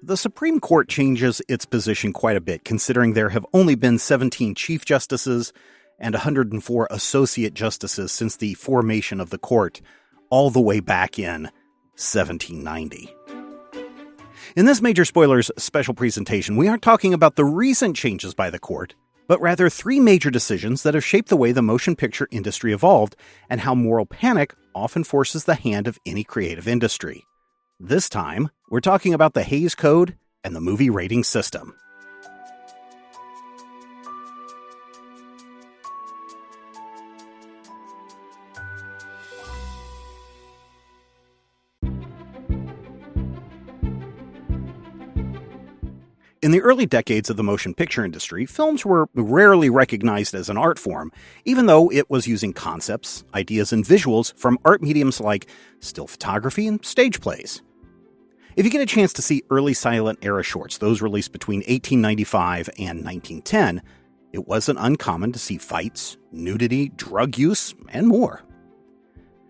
The Supreme Court changes its position quite a bit, considering there have only been 17 Chief Justices and 104 Associate Justices since the formation of the court, all the way back in 1790. In this Major Spoilers special presentation, we aren't talking about the recent changes by the court, but rather three major decisions that have shaped the way the motion picture industry evolved and how moral panic often forces the hand of any creative industry. This time, we're talking about the Hays Code and the movie rating system. In the early decades of the motion picture industry, films were rarely recognized as an art form, even though it was using concepts, ideas, and visuals from art mediums like still photography and stage plays. If you get a chance to see early silent era shorts, those released between 1895 and 1910, it wasn't uncommon to see fights, nudity, drug use, and more.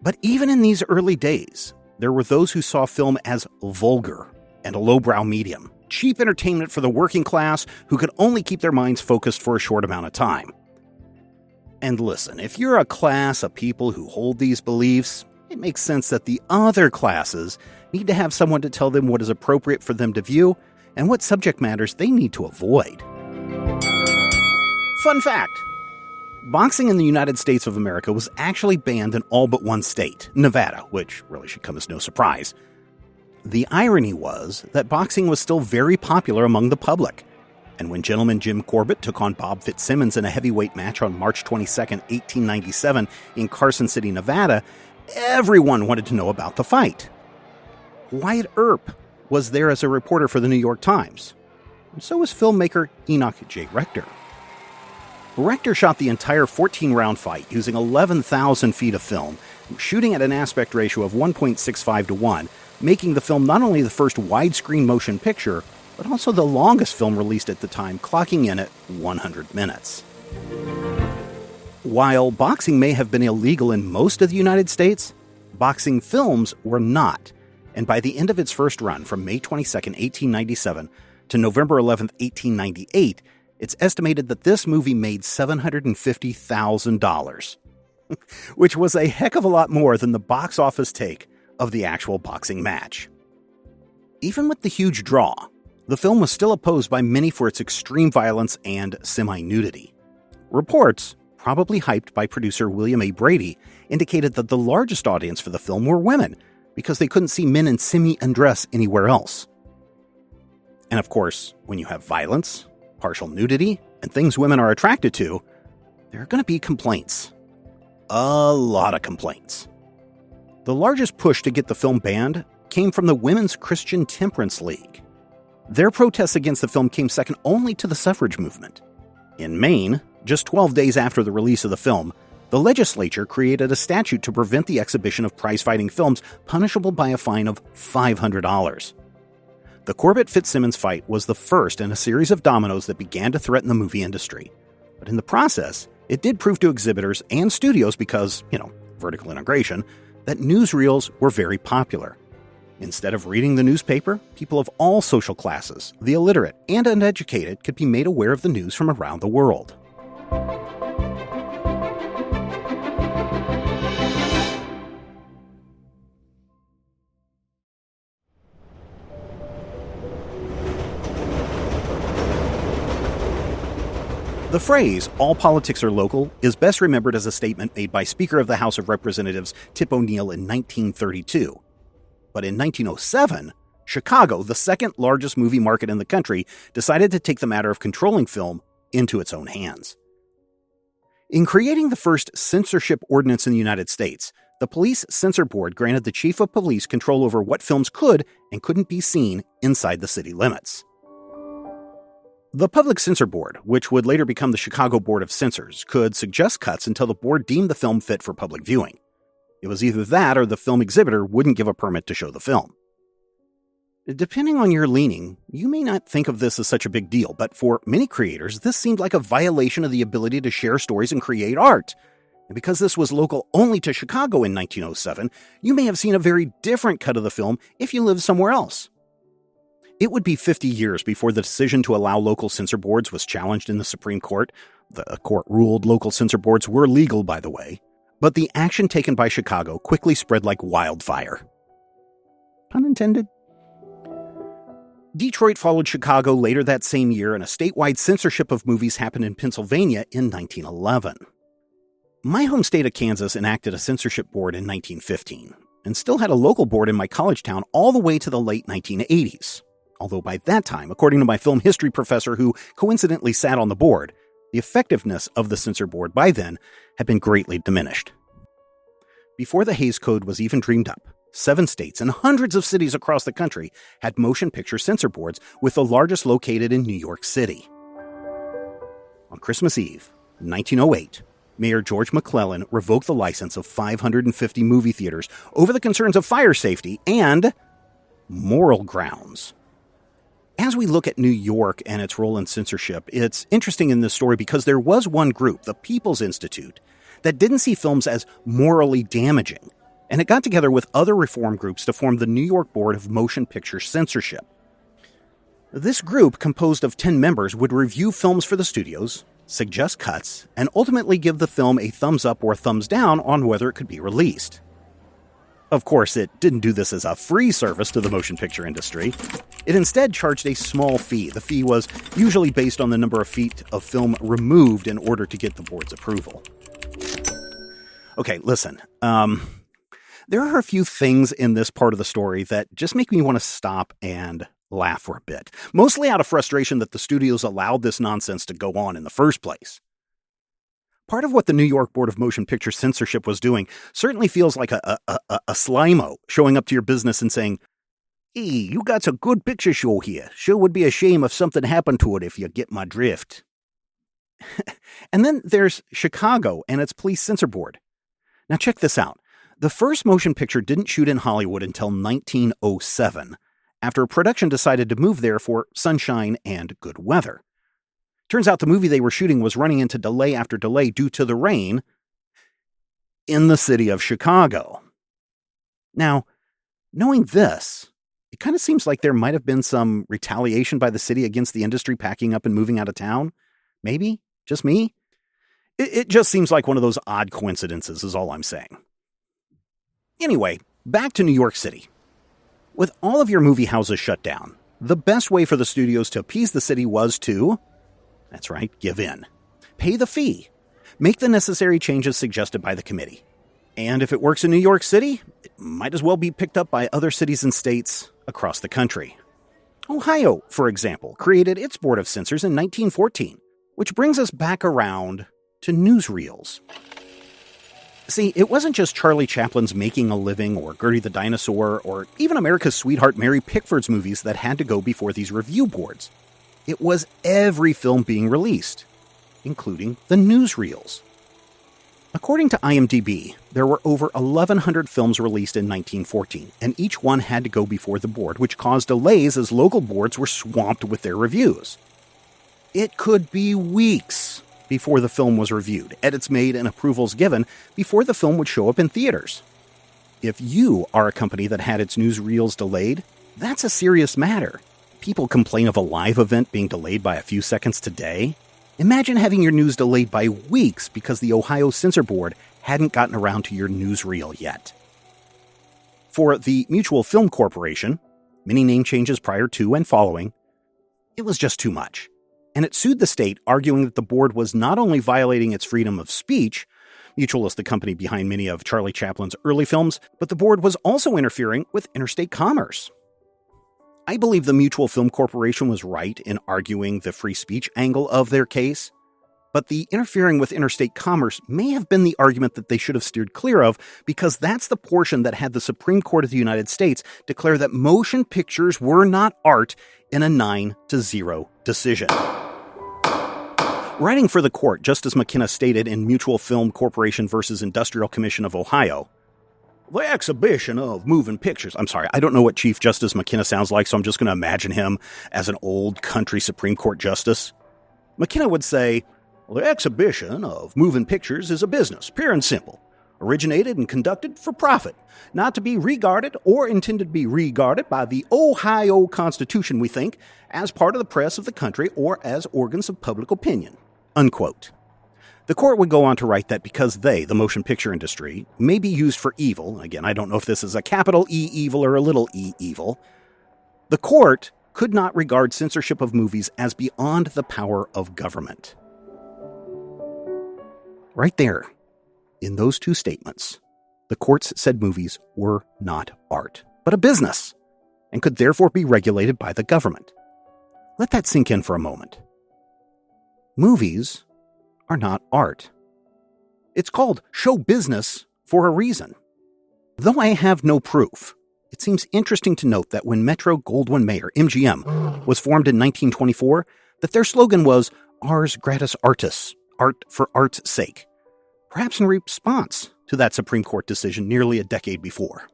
But even in these early days, there were those who saw film as vulgar and a lowbrow medium, cheap entertainment for the working class who could only keep their minds focused for a short amount of time. And listen, if you're a class of people who hold these beliefs, it makes sense that the other classes need to have someone to tell them what is appropriate for them to view and what subject matters they need to avoid. Fun fact: boxing in the United States of America was actually banned in all but one state, Nevada, which really should come as no surprise. The irony was that boxing was still very popular among the public, and when gentleman Jim Corbett took on Bob Fitzsimmons in a heavyweight match on March 22, 1897 in Carson City, Nevada, everyone wanted to know about the fight. Wyatt Earp was there as a reporter for the New York Times, and so was filmmaker Enoch J. Rector. Rector shot the entire 14-round fight using 11,000 feet of film, shooting at an aspect ratio of 1.65 to 1, making the film not only the first widescreen motion picture, but also the longest film released at the time, clocking in at 100 minutes. While boxing may have been illegal in most of the United States, boxing films were not, and by the end of its first run, from May 22, 1897 to November 11, 1898, it's estimated that this movie made $750,000, which was a heck of a lot more than the box office take of the actual boxing match. Even with the huge draw, the film was still opposed by many for its extreme violence and semi-nudity. Reports, probably hyped by producer William A. Brady, indicated that the largest audience for the film were women, because they couldn't see men in semi-undress anywhere else. And of course, when you have violence, partial nudity, and things women are attracted to, there are going to be complaints. A lot of complaints. The largest push to get the film banned came from the Women's Christian Temperance League. Their protests against the film came second only to the suffrage movement. In Maine, just 12 days after the release of the film, the legislature created a statute to prevent the exhibition of prize-fighting films punishable by a fine of $500. The Corbett-Fitzsimmons fight was the first in a series of dominoes that began to threaten the movie industry. But in the process, it did prove to exhibitors and studios because, vertical integration, that newsreels were very popular. Instead of reading the newspaper, people of all social classes, the illiterate and uneducated, could be made aware of the news from around the world. The phrase, "all politics are local," is best remembered as a statement made by Speaker of the House of Representatives Tip O'Neill in 1932. But in 1907, Chicago, the second largest movie market in the country, decided to take the matter of controlling film into its own hands. In creating the first censorship ordinance in the United States, the Police Censor Board granted the Chief of Police control over what films could and couldn't be seen inside the city limits. The Public Censor Board, which would later become the Chicago Board of Censors, could suggest cuts until the board deemed the film fit for public viewing. It was either that or the film exhibitor wouldn't give a permit to show the film. Depending on your leaning, you may not think of this as such a big deal, but for many creators, this seemed like a violation of the ability to share stories and create art. And because this was local only to Chicago in 1907, you may have seen a very different cut of the film if you lived somewhere else. It would be 50 years before the decision to allow local censor boards was challenged in the Supreme Court. The court ruled local censor boards were legal, by the way. But the action taken by Chicago quickly spread like wildfire. Pun intended. Detroit followed Chicago later that same year, and a statewide censorship of movies happened in Pennsylvania in 1911. My home state of Kansas enacted a censorship board in 1915, and still had a local board in my college town all the way to the late 1980s. Although by that time, according to my film history professor who coincidentally sat on the board, the effectiveness of the censor board by then had been greatly diminished. Before the Hays Code was even dreamed up, 7 states and hundreds of cities across the country had motion picture censor boards, with the largest located in New York City. On Christmas Eve, 1908, Mayor George McClellan revoked the license of 550 movie theaters over the concerns of fire safety and moral grounds. As we look at New York and its role in censorship, it's interesting in this story because there was one group, the People's Institute, that didn't see films as morally damaging, and it got together with other reform groups to form the New York Board of Motion Picture Censorship. This group, composed of 10 members, would review films for the studios, suggest cuts, and ultimately give the film a thumbs up or thumbs down on whether it could be released. Of course, it didn't do this as a free service to the motion picture industry. It instead charged a small fee. The fee was usually based on the number of feet of film removed in order to get the board's approval. Okay, listen. There are a few things in this part of the story that just make me want to stop and laugh for a bit. Mostly out of frustration that the studios allowed this nonsense to go on in the first place. Part of what the New York Board of Motion Picture Censorship was doing certainly feels like a slimo showing up to your business and saying, "Hey, you got a good picture show here. Sure would be a shame if something happened to it, if you get my drift." And then there's Chicago and its police censor board. Now check this out. The first motion picture didn't shoot in Hollywood until 1907, after a production decided to move there for sunshine and good weather. Turns out the movie they were shooting was running into delay after delay due to the rain in the city of Chicago. Now, knowing this, it kind of seems like there might have been some retaliation by the city against the industry packing up and moving out of town. Maybe? Just me? It just seems like one of those odd coincidences is all I'm saying. Anyway, back to New York City. With all of your movie houses shut down, the best way for the studios to appease the city was to, that's right, give in. Pay the fee. Make the necessary changes suggested by the committee. And if it works in New York City, it might as well be picked up by other cities and states across the country. Ohio, for example, created its board of censors in 1914, which brings us back around to newsreels. See, it wasn't just Charlie Chaplin's Making a Living or Gertie the Dinosaur or even America's Sweetheart Mary Pickford's movies that had to go before these review boards. It was every film being released, including the newsreels. According to IMDb, there were over 1,100 films released in 1914, and each one had to go before the board, which caused delays as local boards were swamped with their reviews. It could be weeks before the film was reviewed, edits made, and approvals given before the film would show up in theaters. If you are a company that had its newsreels delayed, that's a serious matter. People complain of a live event being delayed by a few seconds today. Imagine having your news delayed by weeks because the Ohio Censor Board hadn't gotten around to your newsreel yet. For the Mutual Film Corporation, many name changes prior to and following, it was just too much. And it sued the state, arguing that the board was not only violating its freedom of speech, Mutual is the company behind many of Charlie Chaplin's early films, but the board was also interfering with interstate commerce. I believe the Mutual Film Corporation was right in arguing the free speech angle of their case, but the interfering with interstate commerce may have been the argument that they should have steered clear of, because that's the portion that had the Supreme Court of the United States declare that motion pictures were not art in a 9-0 decision. Writing for the court, Justice McKenna stated in Mutual Film Corporation versus Industrial Commission of Ohio, "The exhibition of moving pictures..." I'm sorry, I don't know what Chief Justice McKenna sounds like, so I'm just going to imagine him as an old country Supreme Court justice. McKenna would say, "The exhibition of moving pictures is a business, pure and simple. originated and conducted for profit, not to be regarded or intended to be regarded by the Ohio Constitution, we think, as part of the press of the country or as organs of public opinion." Unquote. The court would go on to write that because they, the motion picture industry, may be used for evil — again, I don't know if this is a capital E evil or a little e evil — the court could not regard censorship of movies as beyond the power of government. Right there, in those two statements, the courts said movies were not art, but a business, and could therefore be regulated by the government. Let that sink in for a moment. Movies are not art. It's called show business for a reason. Though I have no proof, it seems interesting to note that when Metro-Goldwyn-Mayer, MGM, was formed in 1924, that their slogan was "Ars Gratis Artis," art for art's sake, perhaps in response to that Supreme Court decision nearly a decade before.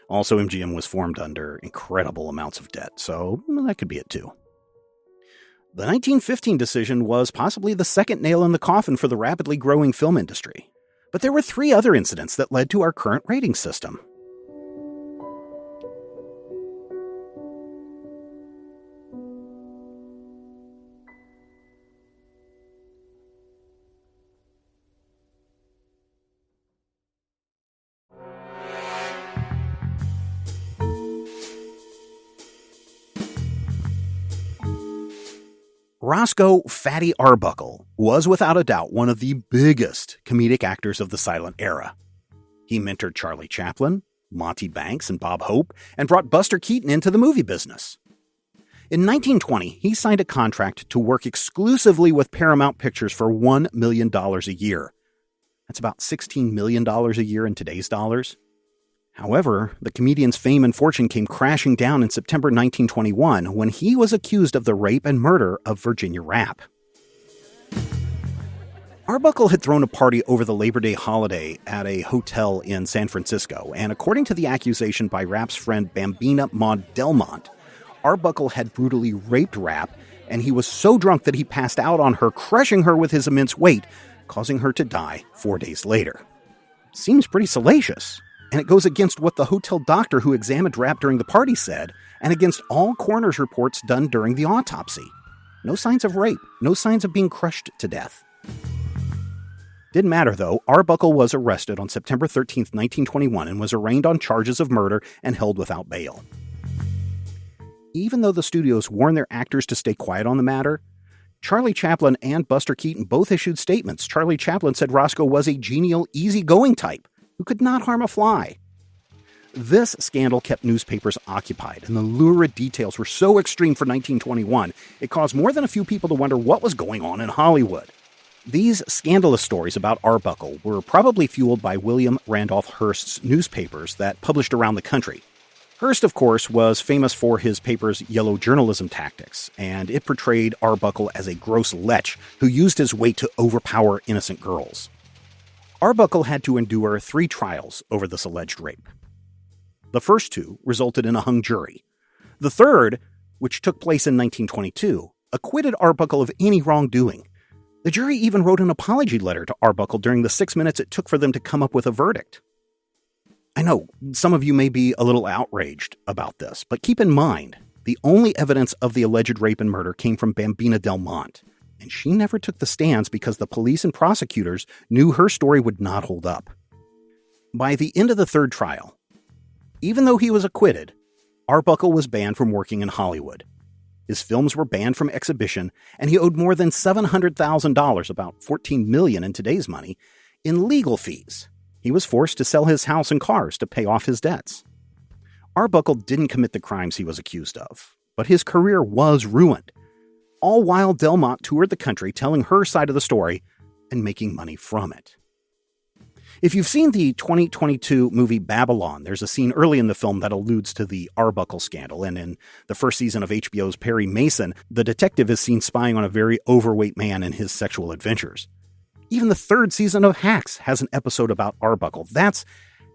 Also, MGM was formed under incredible amounts of debt, so that could be it too. The 1915 decision was possibly the second nail in the coffin for the rapidly growing film industry. But there were 3 other incidents that led to our current rating system. Roscoe "Fatty" Arbuckle was without a doubt one of the biggest comedic actors of the silent era. He mentored Charlie Chaplin, Monty Banks, and Bob Hope, and brought Buster Keaton into the movie business. In 1920, he signed a contract to work exclusively with Paramount Pictures for $1 million a year. That's about $16 million a year in today's dollars. However, the comedian's fame and fortune came crashing down in September 1921 when he was accused of the rape and murder of Virginia Rappe. Arbuckle had thrown a party over the Labor Day holiday at a hotel in San Francisco, and according to the accusation by Rappe's friend Bambina Maud Delmont, Arbuckle had brutally raped Rappe, and he was so drunk that he passed out on her, crushing her with his immense weight, causing her to die 4 days later. Seems pretty salacious. And it goes against what the hotel doctor who examined Rappe during the party said, and against all coroner's reports done during the autopsy. No signs of rape, no signs of being crushed to death. Didn't matter, though. Arbuckle was arrested on September 13, 1921, and was arraigned on charges of murder and held without bail. Even though the studios warned their actors to stay quiet on the matter, Charlie Chaplin and Buster Keaton both issued statements. Charlie Chaplin said Roscoe was a genial, easygoing type who could not harm a fly. This scandal kept newspapers occupied, and the lurid details were so extreme for 1921, it caused more than a few people to wonder what was going on in Hollywood. These scandalous stories about Arbuckle were probably fueled by William Randolph Hearst's newspapers that published around the country. Hearst, of course, was famous for his paper's yellow journalism tactics, and it portrayed Arbuckle as a gross lech who used his weight to overpower innocent girls. Arbuckle had to endure 3 trials over this alleged rape. The first 2 resulted in a hung jury. The third, which took place in 1922, acquitted Arbuckle of any wrongdoing. The jury even wrote an apology letter to Arbuckle during the 6 minutes it took for them to come up with a verdict. I know, some of you may be a little outraged about this, but keep in mind, the only evidence of the alleged rape and murder came from Bambina Delmont, and she never took the stands because the police and prosecutors knew her story would not hold up. By the end of the 3rd trial, even though he was acquitted, Arbuckle was banned from working in Hollywood. His films were banned from exhibition, and he owed more than $700,000, about $14 million in today's money, in legal fees. He was forced to sell his house and cars to pay off his debts. Arbuckle didn't commit the crimes he was accused of, but his career was ruined, all while Delmont toured the country telling her side of the story and making money from it. If you've seen the 2022 movie Babylon, there's a scene early in the film that alludes to the Arbuckle scandal, and in the first season of HBO's Perry Mason, the detective is seen spying on a very overweight man and his sexual adventures. Even the 3rd season of Hacks has an episode about Arbuckle. That's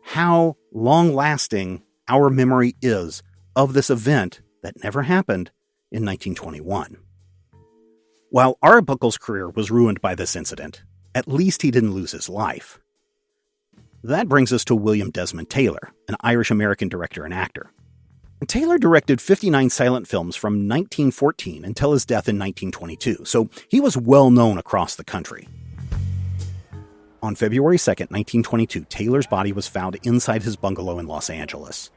how long-lasting our memory is of this event that never happened in 1921. While Arbuckle's career was ruined by this incident, at least he didn't lose his life. That brings us to William Desmond Taylor, an Irish-American director and actor. Taylor directed 59 silent films from 1914 until his death in 1922, so he was well known across the country. On February 2, 1922, Taylor's body was found inside his bungalow in Los Angeles.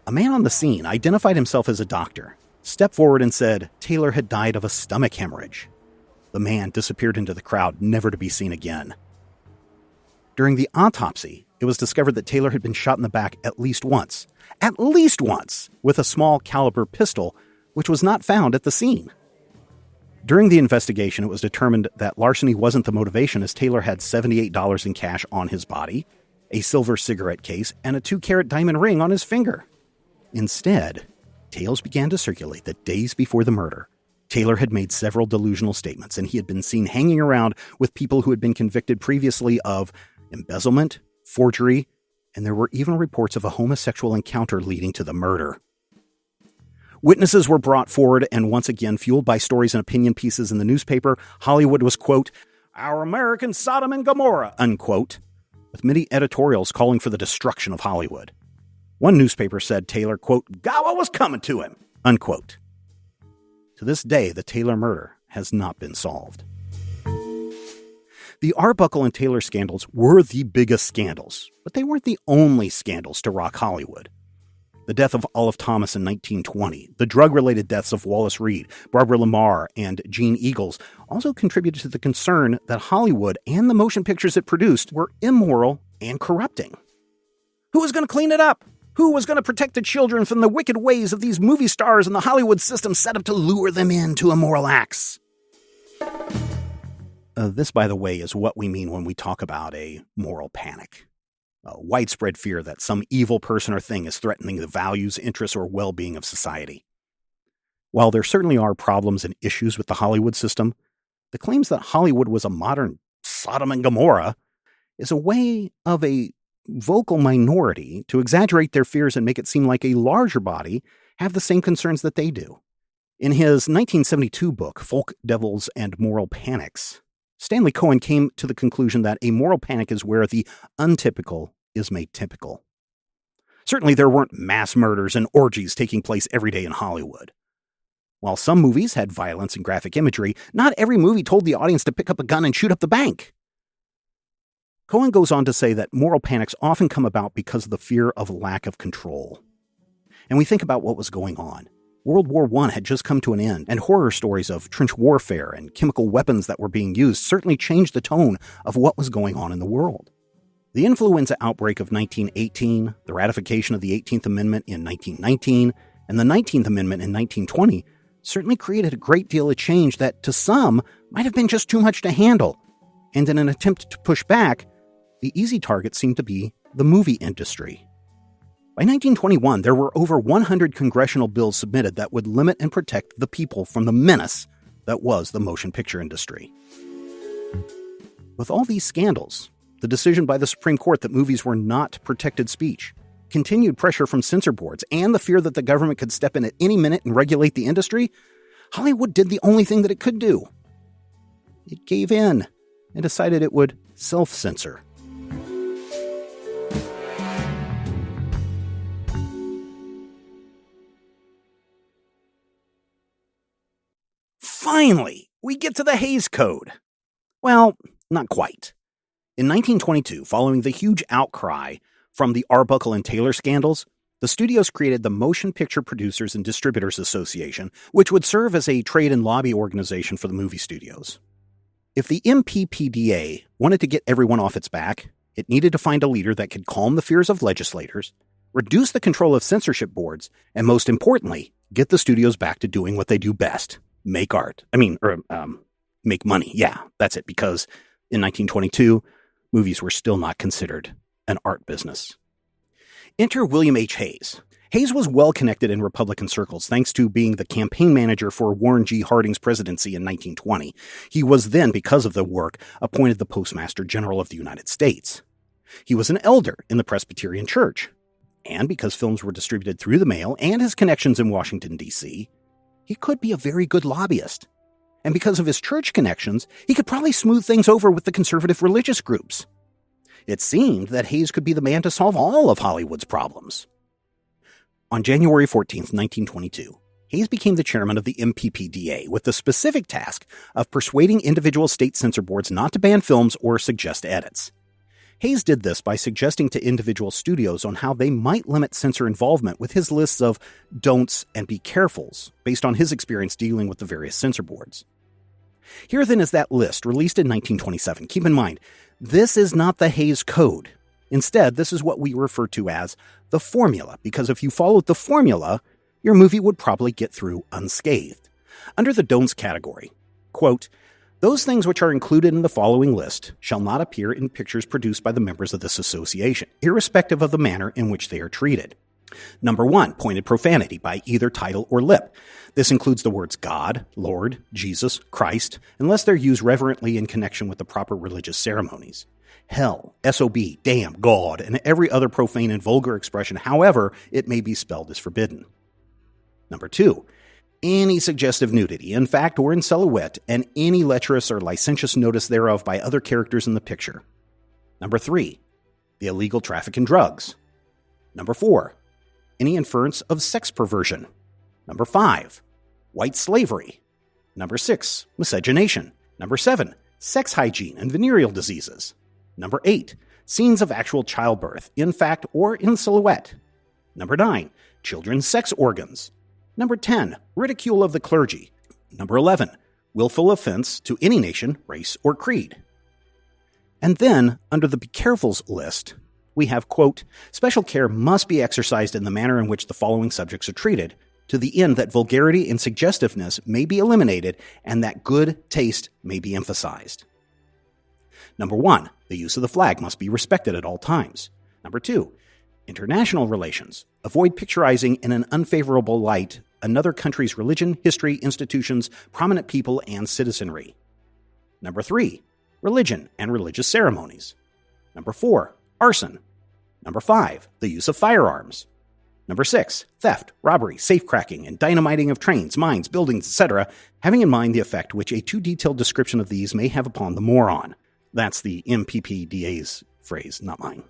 A man on the scene identified himself as a doctor, stepped forward and said Taylor had died of a stomach hemorrhage. The man disappeared into the crowd, never to be seen again. During the autopsy, it was discovered that Taylor had been shot in the back at least once, with a small caliber pistol, which was not found at the scene. During the investigation, it was determined that larceny wasn't the motivation, as Taylor had $78 in cash on his body, a silver cigarette case, and a 2-carat diamond ring on his finger. Instead, tales began to circulate that days before the murder, Taylor had made several delusional statements, and he had been seen hanging around with people who had been convicted previously of embezzlement, forgery, and there were even reports of a homosexual encounter leading to the murder. Witnesses were brought forward, and once again, fueled by stories and opinion pieces in the newspaper, Hollywood was, quote, "our American Sodom and Gomorrah," unquote, with many editorials calling for the destruction of Hollywood. One newspaper said Taylor, quote, "got what was coming to him," unquote. To this day, the Taylor murder has not been solved. The Arbuckle and Taylor scandals were the biggest scandals, but they weren't the only scandals to rock Hollywood. The death of Olive Thomas in 1920, the drug-related deaths of Wallace Reed, Barbara Lamar, and Gene Eagles also contributed to the concern that Hollywood and the motion pictures it produced were immoral and corrupting. Who was going to clean it up? Who was going to protect the children from the wicked ways of these movie stars and the Hollywood system set up to lure them into immoral acts? This, by the way, is what we mean when we talk about a moral panic. A widespread fear that some evil person or thing is threatening the values, interests, or well-being of society. While there certainly are problems and issues with the Hollywood system, the claims that Hollywood was a modern Sodom and Gomorrah is a way of a vocal minority to exaggerate their fears and make it seem like a larger body have the same concerns that they do. In his 1972 book, Folk, Devils, and Moral Panics, Stanley Cohen came to the conclusion that a moral panic is where the untypical is made typical. Certainly there weren't mass murders and orgies taking place every day in Hollywood. While some movies had violence and graphic imagery, not every movie told the audience to pick up a gun and shoot up the bank. Cohen goes on to say that moral panics often come about because of the fear of lack of control. And we think about what was going on. World War I had just come to an end, and horror stories of trench warfare and chemical weapons that were being used certainly changed the tone of what was going on in the world. The influenza outbreak of 1918, the ratification of the 18th Amendment in 1919, and the 19th Amendment in 1920 certainly created a great deal of change that, to some, might have been just too much to handle. And in an attempt to push back, the easy target seemed to be the movie industry. By 1921, there were over 100 congressional bills submitted that would limit and protect the people from the menace that was the motion picture industry. With all these scandals, the decision by the Supreme Court that movies were not protected speech, continued pressure from censor boards, and the fear that the government could step in at any minute and regulate the industry, Hollywood did the only thing that it could do. It gave in and decided it would self-censor. Finally, we get to the Hays Code. Well, not quite. In 1922, following the huge outcry from the Arbuckle and Taylor scandals, the studios created the Motion Picture Producers and Distributors Association, which would serve as a trade and lobby organization for the movie studios. If the MPPDA wanted to get everyone off its back, it needed to find a leader that could calm the fears of legislators, reduce the control of censorship boards, and most importantly, get the studios back to doing what they do best. Make art. Make money. Yeah, that's it. Because in 1922, movies were still not considered an art business. Enter William H. Hays. Hays was well connected in Republican circles thanks to being the campaign manager for Warren G. Harding's presidency in 1920. He was then, because of the work, appointed the Postmaster General of the United States. He was an elder in the Presbyterian Church. And because films were distributed through the mail and his connections in Washington, D.C., he could be a very good lobbyist. And because of his church connections, he could probably smooth things over with the conservative religious groups. It seemed that Hays could be the man to solve all of Hollywood's problems. On January 14, 1922, Hays became the chairman of the MPPDA with the specific task of persuading individual state censor boards not to ban films or suggest edits. Hays did this by suggesting to individual studios on how they might limit censor involvement with his lists of don'ts and be carefuls based on his experience dealing with the various censor boards. Here then is that list, released in 1927. Keep in mind, this is not the Hays Code. Instead, this is what we refer to as the formula, because if you followed the formula, your movie would probably get through unscathed. Under the don'ts category, quote, "Those things which are included in the following list shall not appear in pictures produced by the members of this association, irrespective of the manner in which they are treated. Number 1, pointed profanity by either title or lip. This includes the words God, Lord, Jesus, Christ, unless they're used reverently in connection with the proper religious ceremonies. Hell, SOB, damn, God, and every other profane and vulgar expression, however it may be spelled, is forbidden. Number 2, any suggestive nudity, in fact or in silhouette, and any lecherous or licentious notice thereof by other characters in the picture. Number 3, the illegal traffic in drugs. Number 4, any inference of sex perversion. Number 5, white slavery. Number 6, miscegenation. Number 7, sex hygiene and venereal diseases. Number 8, scenes of actual childbirth, in fact or in silhouette. Number 9, children's sex organs. Number 10, ridicule of the clergy. Number 11, willful offense to any nation, race, or creed. And then, under the Be Carefuls list, we have, quote, "Special care must be exercised in the manner in which the following subjects are treated, to the end that vulgarity and suggestiveness may be eliminated and that good taste may be emphasized." Number 1, the use of the flag must be respected at all times. Number 2, international relations. Avoid picturizing in an unfavorable light another country's religion, history, institutions, prominent people, and citizenry. Number 3, religion and religious ceremonies. Number 4, arson. Number 5, the use of firearms. Number 6, theft, robbery, safecracking, and dynamiting of trains, mines, buildings, etc., having in mind the effect which a too detailed description of these may have upon the moron. That's the MPPDA's phrase, not mine.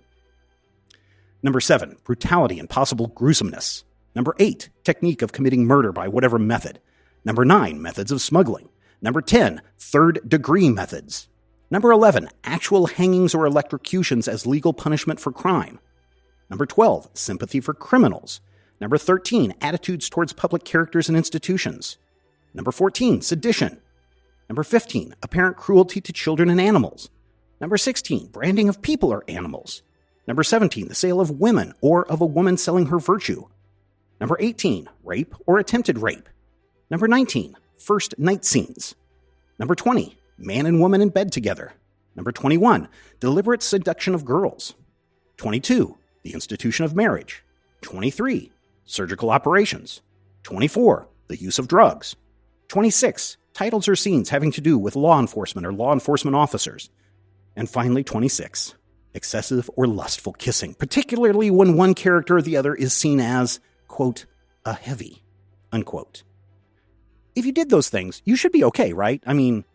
Number 7, brutality and possible gruesomeness. Number 8, technique of committing murder by whatever method. Number 9, methods of smuggling. Number 10, third-degree methods. Number 11, actual hangings or electrocutions as legal punishment for crime. Number 12, sympathy for criminals. Number 13, attitudes towards public characters and institutions. Number 14, sedition. Number 15, apparent cruelty to children and animals. Number 16, branding of people or animals. Number 17, the sale of women or of a woman selling her virtue. Number 18, rape or attempted rape. Number 19, first night scenes. Number 20, man and woman in bed together. Number 21, deliberate seduction of girls. 22, the institution of marriage. 23, surgical operations. 24, the use of drugs. 26, titles or scenes having to do with law enforcement or law enforcement officers. And finally, 26, excessive or lustful kissing, particularly when one character or the other is seen as, quote, a heavy, unquote. If you did those things, you should be okay, right? I mean,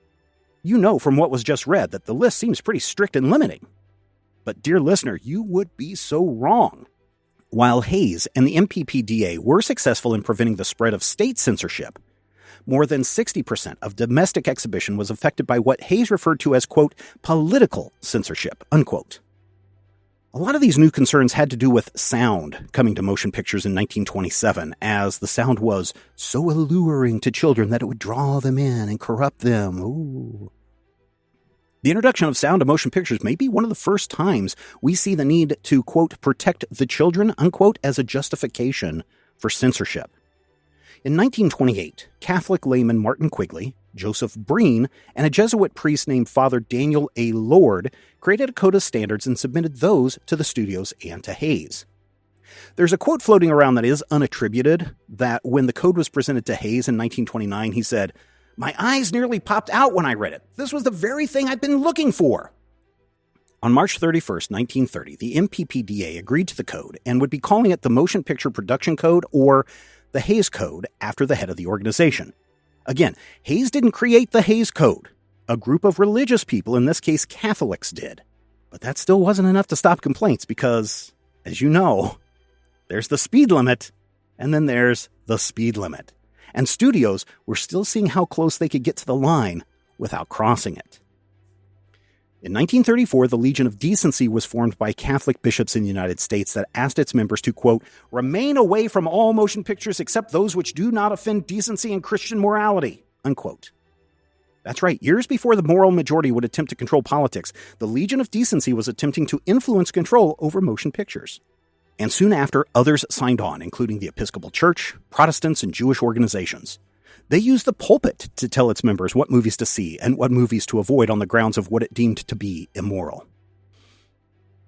you know from what was just read that the list seems pretty strict and limiting. But dear listener, you would be so wrong. While Hays and the MPPDA were successful in preventing the spread of state censorship, more than 60% of domestic exhibition was affected by what Hays referred to as, quote, political censorship, unquote. A lot of these new concerns had to do with sound coming to motion pictures in 1927, as the sound was so alluring to children that it would draw them in and corrupt them. Ooh. The introduction of sound to motion pictures may be one of the first times we see the need to, quote, protect the children, unquote, as a justification for censorship. In 1928, Catholic layman Martin Quigley, Joseph Breen, and a Jesuit priest named Father Daniel A. Lord created a code of standards and submitted those to the studios and to Hays. There's a quote floating around that is unattributed, that when the code was presented to Hays in 1929, he said, "My eyes nearly popped out when I read it. This was the very thing I've been looking for." On March 31st, 1930, the MPPDA agreed to the code and would be calling it the Motion Picture Production Code, or the Hays Code, after the head of the organization. Again, Hays didn't create the Hays Code. A group of religious people, in this case Catholics, did. But that still wasn't enough to stop complaints because, as you know, there's the speed limit, and then there's the speed limit. And studios were still seeing how close they could get to the line without crossing it. In 1934, the Legion of Decency was formed by Catholic bishops in the United States that asked its members to, quote, remain away from all motion pictures except those which do not offend decency and Christian morality, unquote. That's right, years before the moral majority would attempt to control politics, the Legion of Decency was attempting to influence control over motion pictures. And soon after, others signed on, including the Episcopal Church, Protestants, and Jewish organizations. They used the pulpit to tell its members what movies to see and what movies to avoid on the grounds of what it deemed to be immoral.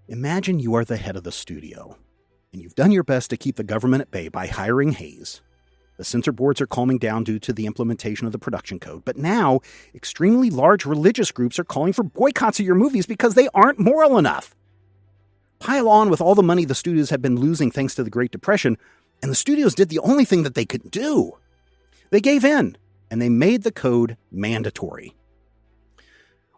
Imagine you are the head of the studio, and you've done your best to keep the government at bay by hiring Hays. The censor boards are calming down due to the implementation of the production code, but now extremely large religious groups are calling for boycotts of your movies because they aren't moral enough. Pile on with all the money the studios have been losing thanks to the Great Depression, and the studios did the only thing that they could do. They gave in, and they made the code mandatory.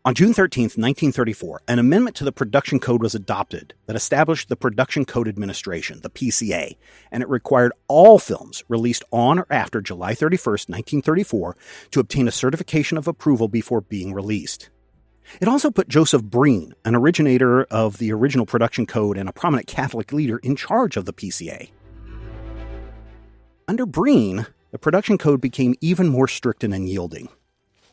On June 13, 1934, an amendment to the production code was adopted that established the Production Code Administration, the PCA, and it required all films released on or after July 31, 1934, to obtain a certification of approval before being released. It also put Joseph Breen, an originator of the original production code and a prominent Catholic leader, in charge of the PCA. Under Breen, the production code became even more strict and unyielding.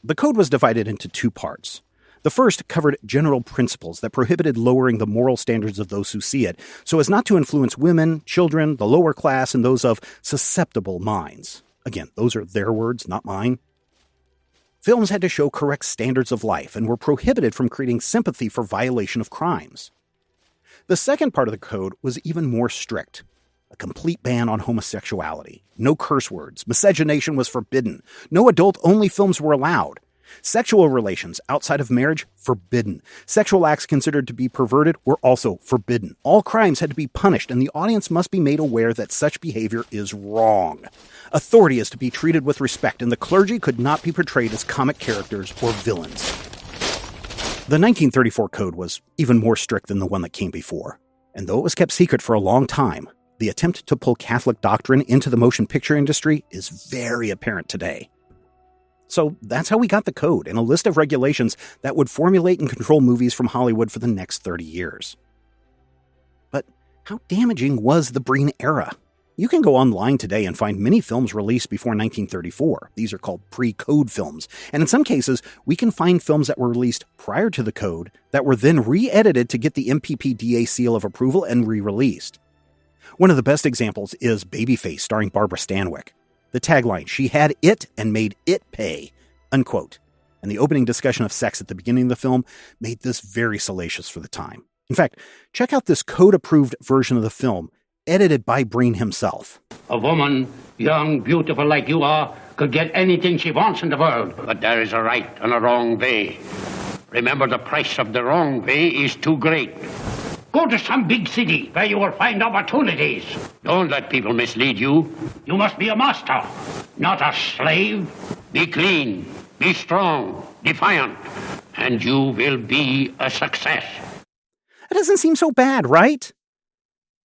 The code was divided into two parts. The first covered general principles that prohibited lowering the moral standards of those who see it, so as not to influence women, children, the lower class, and those of susceptible minds. Again, those are their words, not mine. Films had to show correct standards of life and were prohibited from creating sympathy for violation of crimes. The second part of the code was even more strict. A complete ban on homosexuality. No curse words. Miscegenation was forbidden. No adult-only films were allowed. Sexual relations outside of marriage, forbidden. Sexual acts considered to be perverted were also forbidden. All crimes had to be punished, and the audience must be made aware that such behavior is wrong. Authority is to be treated with respect, and the clergy could not be portrayed as comic characters or villains. The 1934 code was even more strict than the one that came before, and though it was kept secret for a long time, the attempt to pull Catholic doctrine into the motion picture industry is very apparent today. So that's how we got the code and a list of regulations that would formulate and control movies from Hollywood for the next 30 years. But how damaging was the Breen era? You can go online today and find many films released before 1934. These are called pre-code films. And in some cases, we can find films that were released prior to the code that were then re-edited to get the MPPDA seal of approval and re-released. One of the best examples is Babyface, starring Barbara Stanwyck. The tagline, "She had it and made it pay," unquote. And the opening discussion of sex at the beginning of the film made this very salacious for the time. In fact, check out this code-approved version of the film, edited by Breen himself. A woman, young, beautiful like you are, could get anything she wants in the world. But there is a right and a wrong way. Remember, the price of the wrong way is too great. Go to some big city where you will find opportunities. Don't let people mislead you. You must be a master, not a slave. Be clean, be strong, defiant, and you will be a success. That doesn't seem so bad, right?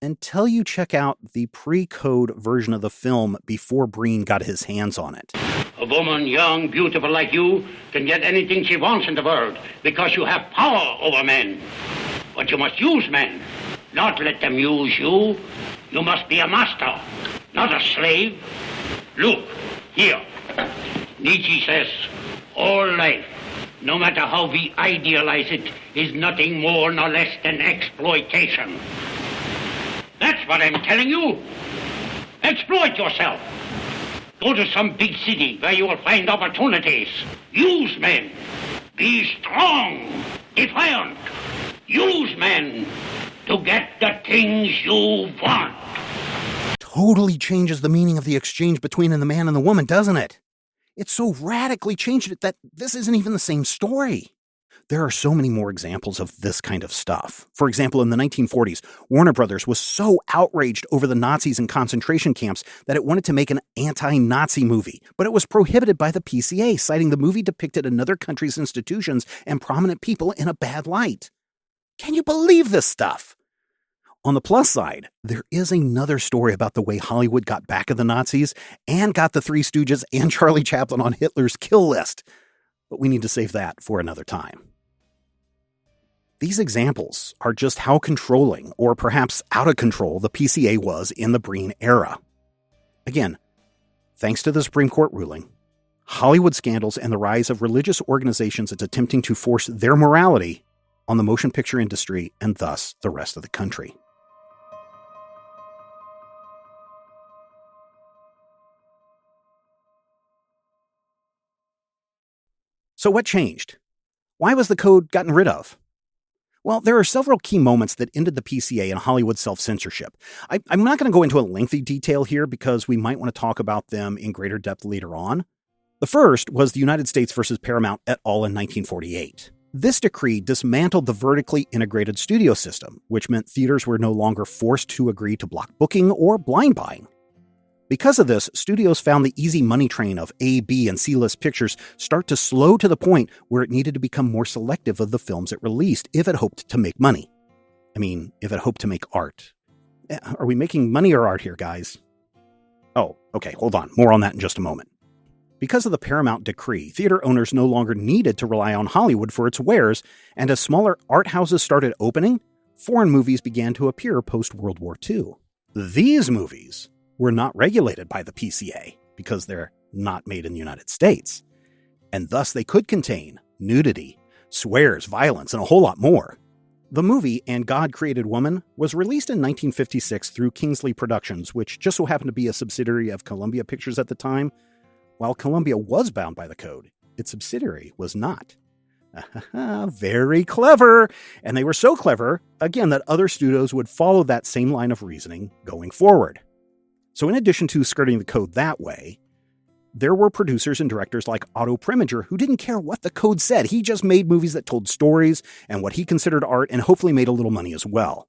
Until you check out the pre-code version of the film before Breen got his hands on it. A woman, young, beautiful like you, can get anything she wants in the world because you have power over men. But you must use men, not let them use you. You must be a master, not a slave. Look, here. Nietzsche says, all life, no matter how we idealize it, is nothing more nor less than exploitation. That's what I'm telling you. Exploit yourself. Go to some big city where you will find opportunities. Use men. Be strong, defiant. Use men to get the things you want. Totally changes the meaning of the exchange between the man and the woman, doesn't it? It so radically changed it that this isn't even the same story. There are so many more examples of this kind of stuff. For example, in the 1940s, Warner Brothers was so outraged over the Nazis in concentration camps that it wanted to make an anti-Nazi movie, but it was prohibited by the PCA, citing the movie depicted another country's institutions and prominent people in a bad light. Can you believe this stuff? On the plus side, there is another story about the way Hollywood got back at the Nazis and got the Three Stooges and Charlie Chaplin on Hitler's kill list. But we need to save that for another time. These examples are just how controlling, or perhaps out of control, the PCA was in the Breen era. Again, thanks to the Supreme Court ruling, Hollywood scandals and the rise of religious organizations that's attempting to force their morality on the motion picture industry and thus the rest of the country. So what changed? Why was the code gotten rid of? Well, there are several key moments that ended the PCA and Hollywood self-censorship. I'm not going to go into a lengthy detail here because we might want to talk about them in greater depth later on. The first was the United States versus Paramount et al. In 1948. This decree dismantled the vertically integrated studio system, which meant theaters were no longer forced to agree to block booking or blind buying. Because of this, studios found the easy money train of A, B, and C-list pictures start to slow to the point where it needed to become more selective of the films it released if it hoped to make money. I mean, if it hoped to make art. Are we making money or art here, guys? Oh, okay, hold on. More on that in just a moment. Because of the Paramount decree, theater owners no longer needed to rely on Hollywood for its wares, and as smaller art houses started opening, foreign movies began to appear post-World War II. These movies were not regulated by the PCA because they're not made in the United States, and thus they could contain nudity, swears, violence, and a whole lot more. The movie And God Created Woman was released in 1956 through Kingsley Productions, which just so happened to be a subsidiary of Columbia Pictures at the time. While Columbia was bound by the code, its subsidiary was not. Very clever! And they were so clever, again, that other studios would follow that same line of reasoning going forward. So in addition to skirting the code that way, there were producers and directors like Otto Preminger who didn't care what the code said. He just made movies that told stories and what he considered art and hopefully made a little money as well.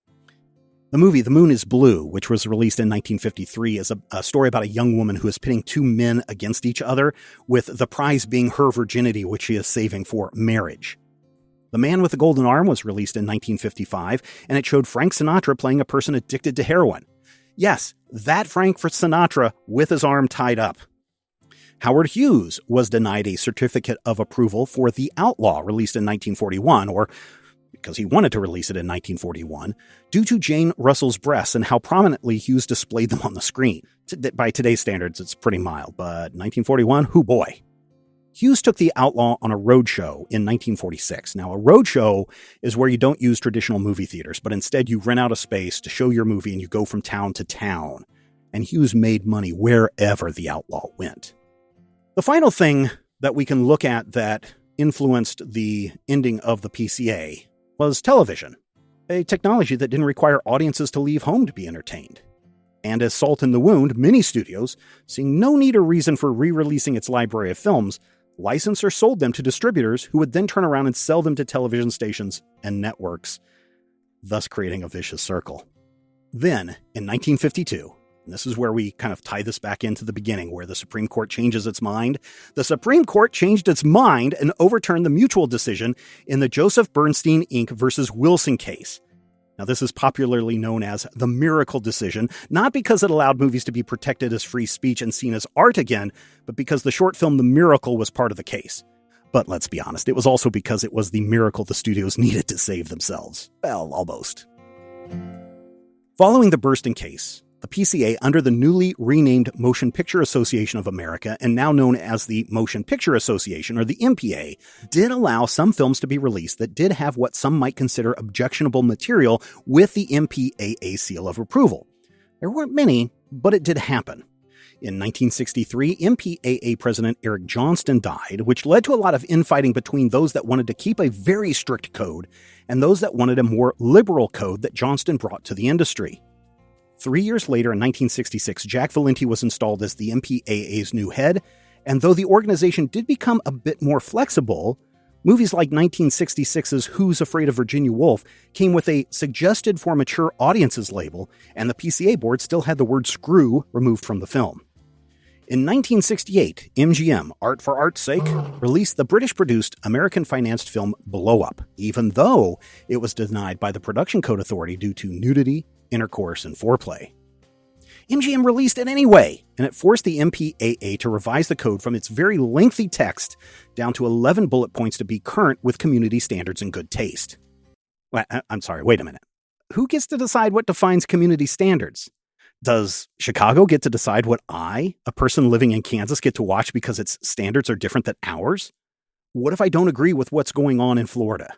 The movie The Moon is Blue, which was released in 1953, is a story about a young woman who is pitting two men against each other, with the prize being her virginity, which she is saving for marriage. The Man with the Golden Arm was released in 1955, and it showed Frank Sinatra playing a person addicted to heroin. Yes, that Frank Sinatra with his arm tied up. Howard Hughes was denied a certificate of approval for The Outlaw, released in 1941, or because he wanted to release it in 1941, due to Jane Russell's breasts and how prominently Hughes displayed them on the screen. By today's standards, it's pretty mild, but 1941, hoo boy. Hughes took The Outlaw on a roadshow in 1946. Now, a roadshow is where you don't use traditional movie theaters, but instead you rent out a space to show your movie and you go from town to town. And Hughes made money wherever The Outlaw went. The final thing that we can look at that influenced the ending of the PCA was television, a technology that didn't require audiences to leave home to be entertained. And as salt in the wound, many studios, seeing no need or reason for re-releasing its library of films, licensed or sold them to distributors who would then turn around and sell them to television stations and networks, thus creating a vicious circle. Then, in 1952, and this is where we kind of tie this back into the beginning, where the Supreme Court changes its mind. The Supreme Court changed its mind and overturned the mutual decision in the Joseph Bernstein Inc. versus Wilson case. Now, this is popularly known as the Miracle Decision, not because it allowed movies to be protected as free speech and seen as art again, but because the short film The Miracle was part of the case. But let's be honest, it was also because it was the miracle the studios needed to save themselves. Well, almost. Following the Bernstein case, the PCA, under the newly renamed Motion Picture Association of America, and now known as the Motion Picture Association, or the MPA, did allow some films to be released that did have what some might consider objectionable material with the MPAA seal of approval. There weren't many, but it did happen. In 1963, MPAA President Eric Johnston died, which led to a lot of infighting between those that wanted to keep a very strict code and those that wanted a more liberal code that Johnston brought to the industry. 3 years later, in 1966, Jack Valenti was installed as the MPAA's new head, and though the organization did become a bit more flexible, movies like 1966's Who's Afraid of Virginia Woolf came with a suggested for mature audiences label, and the PCA board still had the word screw removed from the film. In 1968, MGM, art for art's sake, released the British-produced, American-financed film Blow Up, even though it was denied by the Production Code Authority due to nudity, intercourse, and foreplay. MGM released it anyway, and it forced the MPAA to revise the code from its very lengthy text down to 11 bullet points to be current with community standards and good taste. I'm sorry, wait a minute. Who gets to decide what defines community standards? Does Chicago get to decide what I, a person living in Kansas, get to watch because its standards are different than ours? What if I don't agree with what's going on in Florida?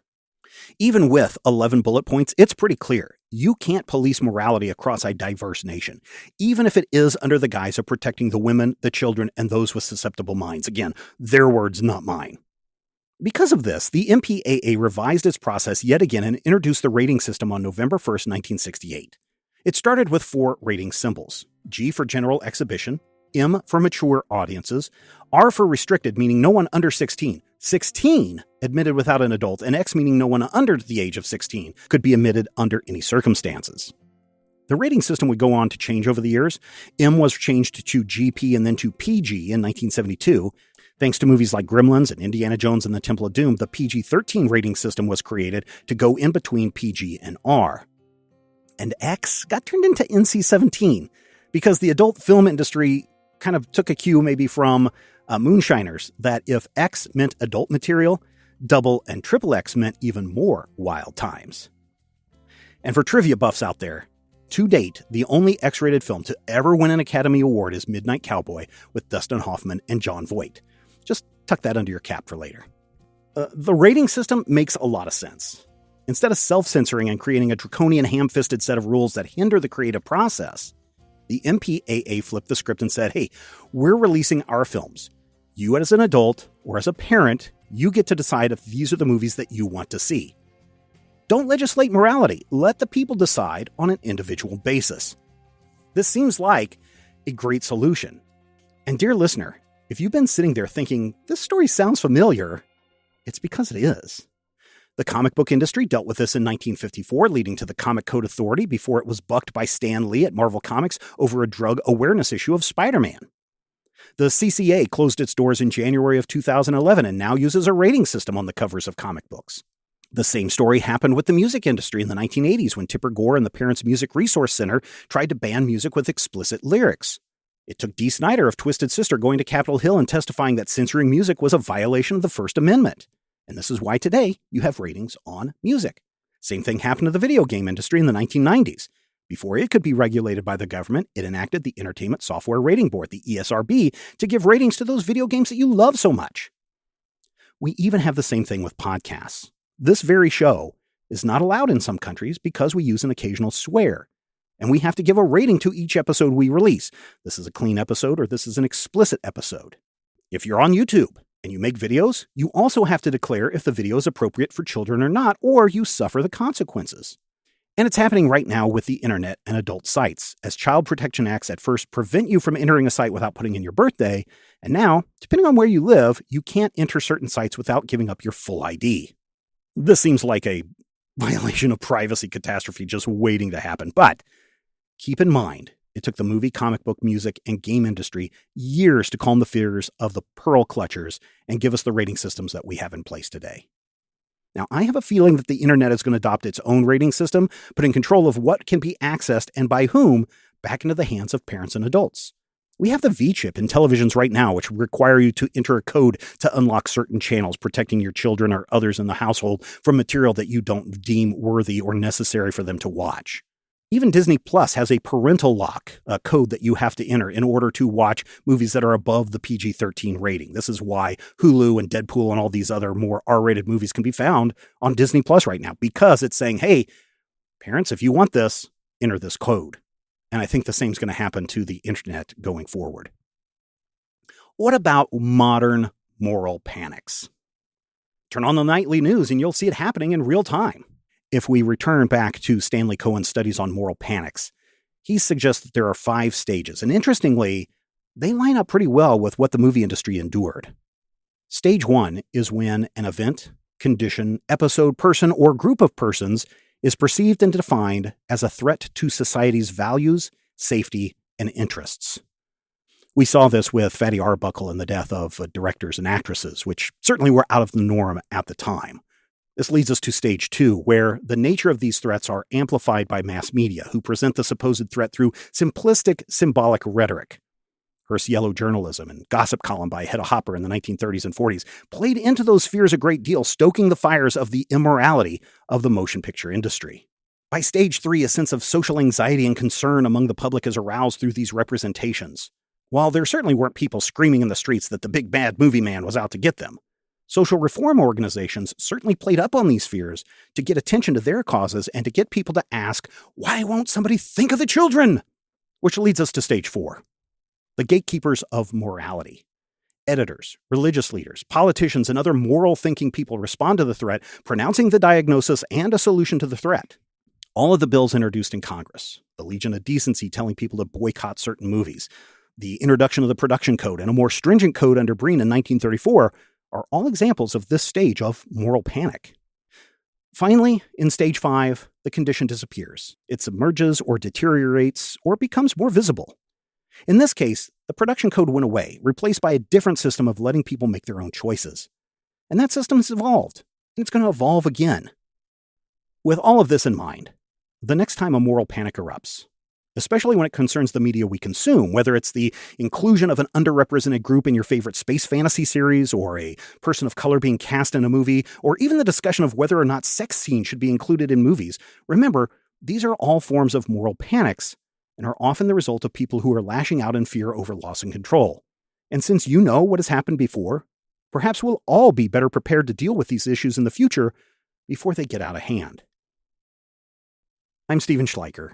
Even with 11 bullet points, it's pretty clear. You can't police morality across a diverse nation, even if it is under the guise of protecting the women, the children, and those with susceptible minds. Again, their words, not mine. Because of this, the MPAA revised its process yet again and introduced the rating system on November 1st, 1968. It started with 4 rating symbols: G for general exhibition, M for mature audiences, R for restricted, meaning no one under 16, 16 admitted without an adult, and X meaning no one under the age of 16 could be admitted under any circumstances. The rating system would go on to change over the years. M was changed to GP and then to PG in 1972. Thanks to movies like Gremlins and Indiana Jones and the Temple of Doom, the PG-13 rating system was created to go in between PG and R. And X got turned into NC-17 because the adult film industry kind of took a cue maybe from Moonshiners, that if X meant adult material, double and triple X meant even more wild times. And for trivia buffs out there, to date, the only X-rated film to ever win an Academy Award is Midnight Cowboy with Dustin Hoffman and Jon Voight. Just tuck that under your cap for later. The rating system makes a lot of sense. Instead of self-censoring and creating a draconian ham-fisted set of rules that hinder the creative process, the MPAA flipped the script and said, hey, we're releasing our films. You as an adult or as a parent, you get to decide if these are the movies that you want to see. Don't legislate morality. Let the people decide on an individual basis. This seems like a great solution. And dear listener, if you've been sitting there thinking, this story sounds familiar, it's because it is. The comic book industry dealt with this in 1954, leading to the Comic Code Authority before it was bucked by Stan Lee at Marvel Comics over a drug awareness issue of Spider-Man. The CCA closed its doors in January of 2011 and now uses a rating system on the covers of comic books. The same story happened with the music industry in the 1980s when Tipper Gore and the Parents Music Resource Center tried to ban music with explicit lyrics. It took Dee Snider of Twisted Sister going to Capitol Hill and testifying that censoring music was a violation of the First Amendment. And this is why today you have ratings on music. Same thing happened to the video game industry in the 1990s. Before it could be regulated by the government, it enacted the Entertainment Software Rating Board, the ESRB, to give ratings to those video games that you love so much. We even have the same thing with podcasts. This very show is not allowed in some countries because we use an occasional swear. And we have to give a rating to each episode we release. This is a clean episode or this is an explicit episode. If you're on YouTube and you make videos, you also have to declare if the video is appropriate for children or not, or you suffer the consequences. And it's happening right now with the internet and adult sites, as child protection acts at first prevent you from entering a site without putting in your birthday, and now, depending on where you live, you can't enter certain sites without giving up your full ID. This seems like a violation of privacy catastrophe just waiting to happen, but keep in mind, it took the movie, comic book, music, and game industry years to calm the fears of the pearl clutchers and give us the rating systems that we have in place today. Now, I have a feeling that the internet is going to adopt its own rating system, putting control of what can be accessed and by whom back into the hands of parents and adults. We have the V-chip in televisions right now, which require you to enter a code to unlock certain channels, protecting your children or others in the household from material that you don't deem worthy or necessary for them to watch. Even Disney Plus has a parental lock, a code that you have to enter in order to watch movies that are above the PG-13 rating. This is why Hulu and Deadpool and all these other more R-rated movies can be found on Disney Plus right now, because it's saying, hey, parents, if you want this, enter this code. And I think the same is going to happen to the internet going forward. What about modern moral panics? Turn on the nightly news and you'll see it happening in real time. If we return back to Stanley Cohen's studies on moral panics, he suggests that there are 5 stages. And interestingly, they line up pretty well with what the movie industry endured. Stage 1 is when an event, condition, episode, person, or group of persons is perceived and defined as a threat to society's values, safety, and interests. We saw this with Fatty Arbuckle and the death of directors and actresses, which certainly were out of the norm at the time. This leads us to stage 2, where the nature of these threats are amplified by mass media, who present the supposed threat through simplistic, symbolic rhetoric. Hearst yellow journalism and gossip column by Hedda Hopper in the 1930s and 40s played into those fears a great deal, stoking the fires of the immorality of the motion picture industry. By stage 3, a sense of social anxiety and concern among the public is aroused through these representations. While there certainly weren't people screaming in the streets that the big bad movie man was out to get them, social reform organizations certainly played up on these fears to get attention to their causes and to get people to ask, why won't somebody think of the children? Which leads us to stage 4. The gatekeepers of morality. Editors, religious leaders, politicians, and other moral thinking people respond to the threat, pronouncing the diagnosis and a solution to the threat. All of the bills introduced in Congress, the Legion of Decency telling people to boycott certain movies, the introduction of the production code, and a more stringent code under Breen in 1934 are all examples of this stage of moral panic. Finally, in stage 5, the condition disappears. It submerges or deteriorates or becomes more visible. In this case, the production code went away, replaced by a different system of letting people make their own choices. And that system has evolved, and it's going to evolve again. With all of this in mind, the next time a moral panic erupts, especially when it concerns the media we consume, whether it's the inclusion of an underrepresented group in your favorite space fantasy series, or a person of color being cast in a movie, or even the discussion of whether or not sex scenes should be included in movies, remember, these are all forms of moral panics and are often the result of people who are lashing out in fear over loss and control. And since you know what has happened before, perhaps we'll all be better prepared to deal with these issues in the future before they get out of hand. I'm Steven Schleicher,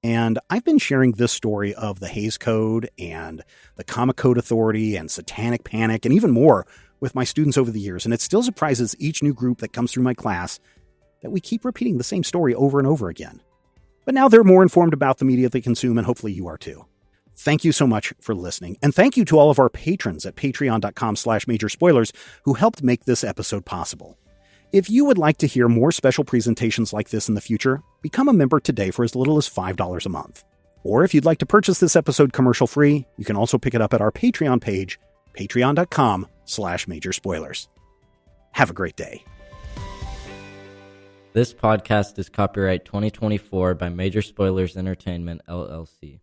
and I've been sharing this story of the Hays Code and the Comic Code Authority and Satanic Panic and even more with my students over the years, and it still surprises each new group that comes through my class that we keep repeating the same story over and over again. But now they're more informed about the media they consume, and hopefully you are too. Thank you so much for listening, and thank you to all of our patrons at patreon.com/majorspoilers who helped make this episode possible. If you would like to hear more special presentations like this in the future, become a member today for as little as $5 a month. Or if you'd like to purchase this episode commercial-free, you can also pick it up at our Patreon page, patreon.com/majorspoilers. Have a great day. This podcast is copyright 2024 by Major Spoilers Entertainment, LLC.